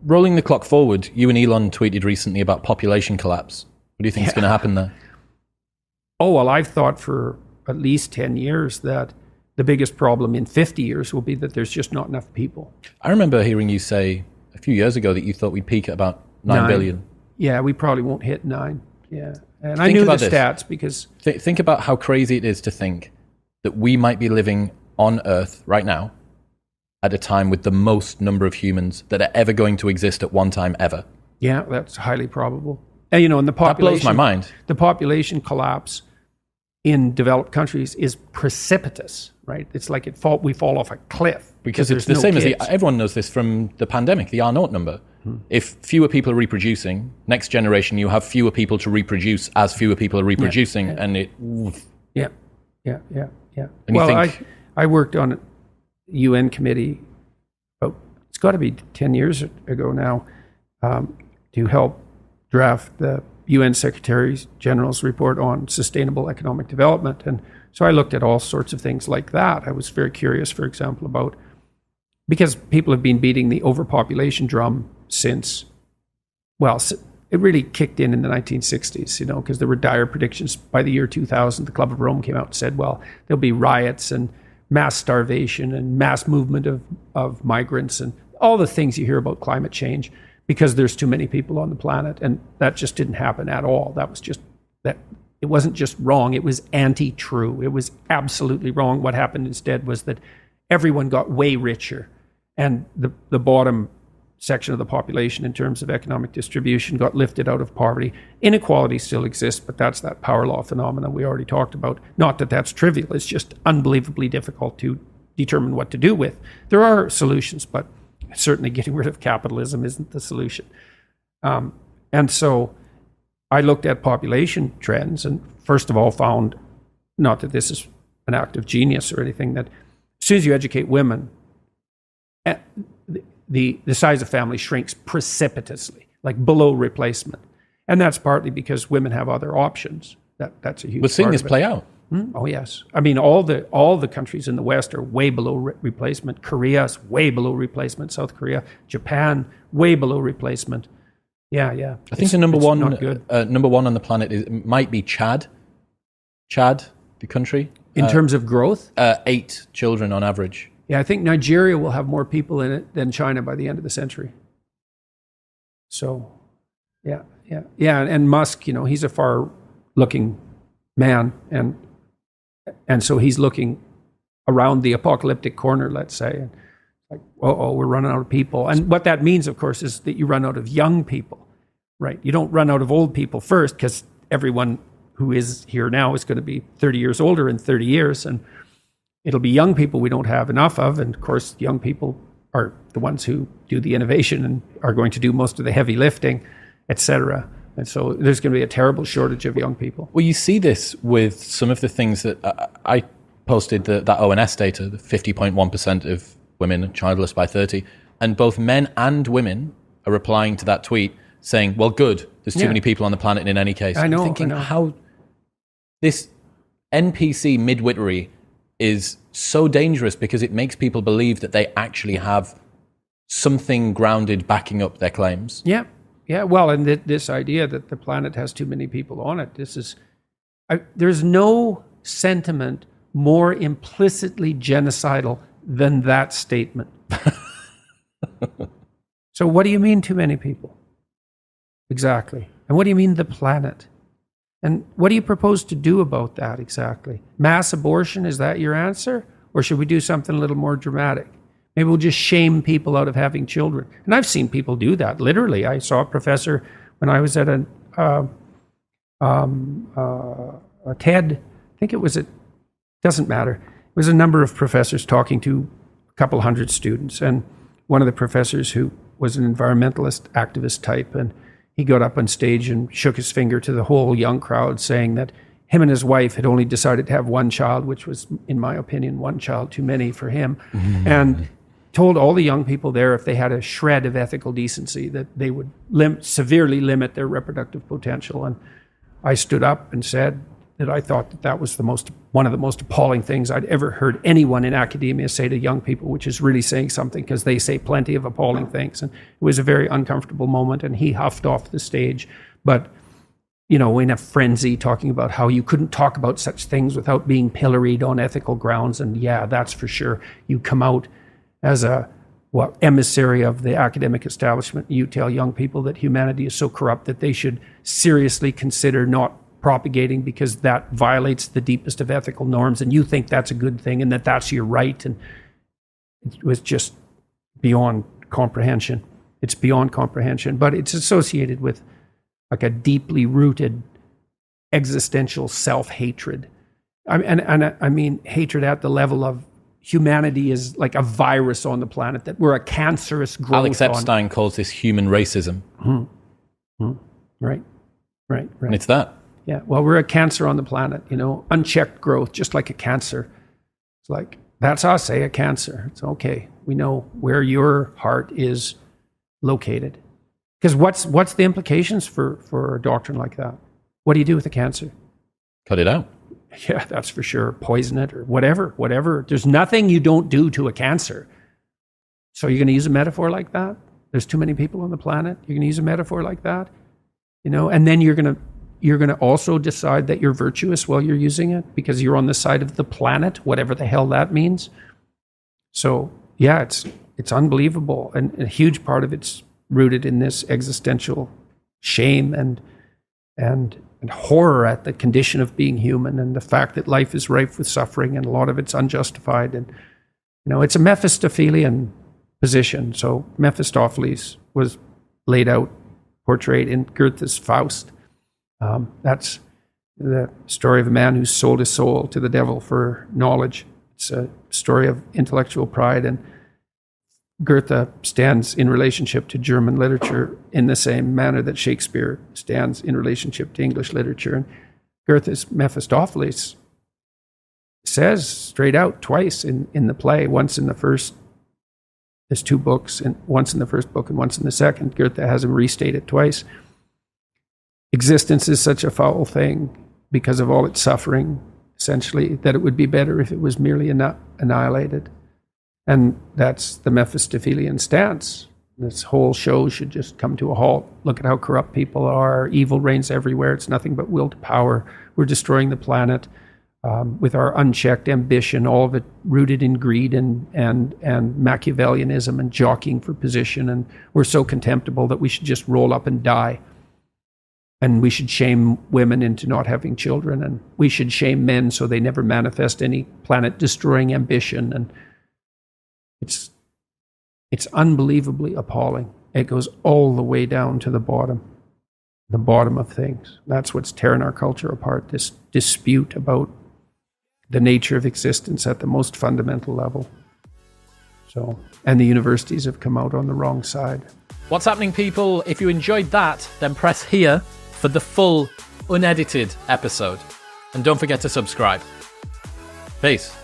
rolling the clock forward, you and Elon tweeted recently about population collapse. What do you think is going to happen there? Oh, well, I've thought for at least 10 years that the biggest problem in 50 years will be that there's just not enough people. I remember hearing you say a few years ago that you thought we'd peak at about 9 billion. Yeah, we probably won't hit 9. Yeah. And I knew the stats because... Think about how crazy it is to think that we might be living on Earth right now at a time with the most number of humans that are ever going to exist at one time ever. Yeah, that's highly probable. And, and the population... That blows my mind. The population collapse in developed countries is precipitous, right? It's like we fall off a cliff. Because it's the same as everyone knows this from the pandemic, the R0 number. If fewer people are reproducing, next generation you have fewer people to reproduce as fewer people are reproducing, and it... Yeah. And well, I worked on a UN committee, it's got to be 10 years ago now, to help draft the UN Secretary General's report on sustainable economic development. And so I looked at all sorts of things like that. I was very curious, for example, about, because people have been beating the overpopulation drum since, well, it really kicked in the 1960s, because there were dire predictions. By the year 2000, the Club of Rome came out and said, well, there'll be riots and mass starvation and mass movement of migrants and all the things you hear about climate change because there's too many people on the planet. And that just didn't happen at all. That was just that. It wasn't just wrong. It was anti-true. It was absolutely wrong. What happened instead was that everyone got way richer, and the bottom section of the population in terms of economic distribution got lifted out of poverty. Inequality still exists, but that's that power law phenomenon we already talked about. Not that that's trivial. It's just unbelievably difficult to determine what to do with. There are solutions, but certainly getting rid of capitalism isn't the solution. And so I looked at population trends and first of all found, not that this is an act of genius or anything, that as soon as you educate women, the size of family shrinks precipitously, like below replacement. And that's partly because women have other options. That's a huge part. We're seeing this play out. Oh, yes. I mean, all the countries in the West are way below replacement. Korea's way below replacement. South Korea, Japan, way below replacement. Yeah. I think the number one on the planet might be Chad. Chad, the country. In terms of growth? 8 children on average. Yeah, I think Nigeria will have more people in it than China by the end of the century. So, yeah. And Musk, he's a far-looking man, and so he's looking around the apocalyptic corner, let's say, and like, we're running out of people. And what that means, of course, is that you run out of young people, right? You don't run out of old people first, because everyone who is here now is going to be 30 years older in 30 years, and it'll be young people we don't have enough of. And of course, young people are the ones who do the innovation and are going to do most of the heavy lifting, et cetera. And so there's going to be a terrible shortage of young people. Well, you see this with some of the things that I posted, that ONS data, the 50.1% of women are childless by 30. And both men and women are replying to that tweet saying, well, good, there's too many people on the planet in any case. I'm thinking how this NPC midwittery is so dangerous because it makes people believe that they actually have something grounded backing up their claims. Yeah. Well, and this idea that the planet has too many people on it, there's no sentiment more implicitly genocidal than that statement. So what do you mean too many people? Exactly. And what do you mean the planet? And what do you propose to do about that exactly? Mass abortion, is that your answer? Or should we do something a little more dramatic? Maybe we'll just shame people out of having children. And I've seen people do that, literally. I saw a professor when I was at a TED, I think it was doesn't matter. It was a number of professors talking to a couple hundred students. And one of the professors who was an environmentalist activist type, and he got up on stage and shook his finger to the whole young crowd saying that him and his wife had only decided to have one child, which was, in my opinion, one child too many for him, and told all the young people there if they had a shred of ethical decency that they would severely limit their reproductive potential. And I stood up and said that I thought that was one of the most appalling things I'd ever heard anyone in academia say to young people, which is really saying something, because they say plenty of appalling things. And it was a very uncomfortable moment, and he huffed off the stage. But, in a frenzy, talking about how you couldn't talk about such things without being pilloried on ethical grounds. And yeah, that's for sure. You come out as a emissary of the academic establishment. You tell young people that humanity is so corrupt that they should seriously consider not propagating, because that violates the deepest of ethical norms, and you think that's a good thing and that's your right. And it was just beyond comprehension. It's beyond comprehension, but it's associated with like a deeply rooted existential self-hatred. I mean hatred at the level of humanity is like a virus on the planet, that we're a cancerous growth. Alex Epstein calls this human racism. Right. And it's that. Yeah, well, we're a cancer on the planet, unchecked growth, just like a cancer. It's like, that's us, a cancer. It's okay. We know where your heart is located. Because what's the implications for a doctrine like that? What do you do with a cancer? Cut it out. Yeah, that's for sure. Poison it or whatever. There's nothing you don't do to a cancer. So you're going to use a metaphor like that? There's too many people on the planet. You're going to use a metaphor like that? And then you're going to also decide that you're virtuous while you're using it because you're on the side of the planet, whatever the hell that means. So yeah, it's unbelievable. And a huge part of it's rooted in this existential shame and horror at the condition of being human, and the fact that life is rife with suffering, and a lot of it's unjustified. And it's a Mephistophelian position. So Mephistopheles was portrayed in Goethe's Faust. That's the story of a man who sold his soul to the devil for knowledge. It's a story of intellectual pride, and Goethe stands in relationship to German literature in the same manner that Shakespeare stands in relationship to English literature. And Goethe's Mephistopheles says straight out twice in the play, once in the first, there's two books, and once in the first book and once in the second. Goethe has him restate it twice. Existence is such a foul thing because of all its suffering, essentially, that it would be better if it was merely annihilated. And that's the Mephistophelian stance. This whole show should just come to a halt. Look at how corrupt people are. Evil reigns everywhere. It's nothing but will to power. We're destroying the planet with our unchecked ambition, all of it rooted in greed and Machiavellianism and jockeying for position. And we're so contemptible that we should just roll up and die. And we should shame women into not having children. And we should shame men so they never manifest any planet-destroying ambition. And it's unbelievably appalling. It goes all the way down to the bottom of things. That's what's tearing our culture apart, this dispute about the nature of existence at the most fundamental level. So, and the universities have come out on the wrong side. What's happening, people? If you enjoyed that, then press here for the full, unedited episode. And don't forget to subscribe. Peace.